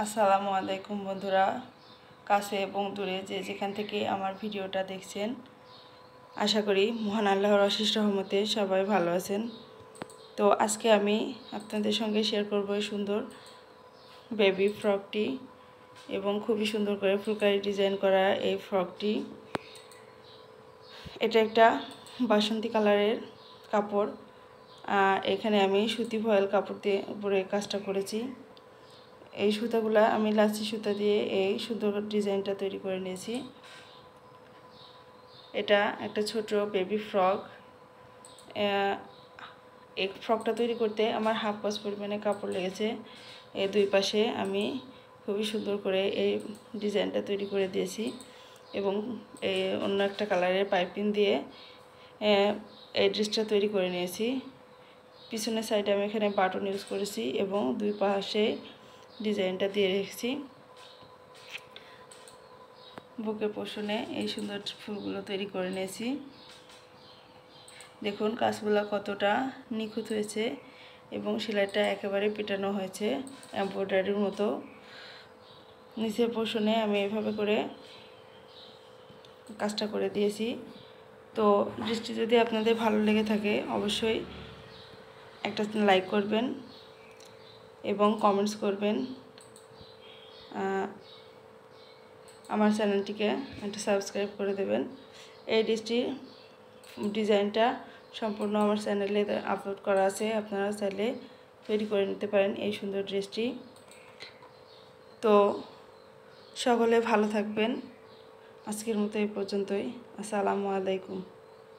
আসসালামু আলাইকুম বন্ধুরা, কাছে এবং দূরে যে যেখান থেকে আমার ভিডিওটা দেখছেন, আশা করি মহান আল্লাহর অশেষ রহমতে সবাই ভালো আছেন। তো আজকে আমি আপনাদের সঙ্গে শেয়ার করব এই সুন্দর বেবি ফ্রকটি এবং খুবই সুন্দর করে ফুলকারি ডিজাইন করা এই ফ্রকটি। এটা একটা বাসন্তী কালারের কাপড়। এখানে আমি সুতি ফয়েল কাপড় দিয়ে উপরে কাজটা করেছি। এই সুতাগুলা আমি লাচি সুতা দিয়ে এই সুন্দর ডিজাইনটা তৈরি করে নিয়েছি। এটা একটা ছোট বেবি ফ্রক। এই ফ্রকটা তৈরি করতে আমার হাফ গজ পরিমাণে কাপড় লেগেছে। এই দুই পাশে আমি খুবই সুন্দর করে এই ডিজাইনটা তৈরি করে দিয়েছি এবং এই অন্য একটা কালারের পাইপিং দিয়ে এই ড্রেসটা তৈরি করে নিয়েছি। পিছনের সাইডে আমি এখানে বাটন ইউজ করেছি এবং দুই পাশে ডিজাইনটা দিয়ে রেখেছি। বুকের পোষণে এই সুন্দর ফুলগুলো তৈরি করে নিয়েছি। দেখুন কাজগুলো কতটা নিখুঁত হয়েছে এবং সেলাইটা একেবারে পেটানো হয়েছে এমব্রয়ডারির মতো। নিচের পোষণে আমি এভাবে করে কাজটা করে দিয়েছি। তো ড্রেসটি যদি আপনাদের ভালো লেগে থাকে অবশ্যই একটা লাইক করবেন এবং কমেন্টস করবেন। আমার চ্যানেলটিকে একটা সাবস্ক্রাইব করে দেবেন। এই ড্রেসটির ডিজাইনটা সম্পূর্ণ আমার চ্যানেলে আপলোড করা আছে, আপনারা চাইলে তৈরি করে নিতে পারেন এই সুন্দর ড্রেসটি। তো সকলে ভালো থাকবেন। আজকের মতো এই পর্যন্তই। আসসালামু আলাইকুম।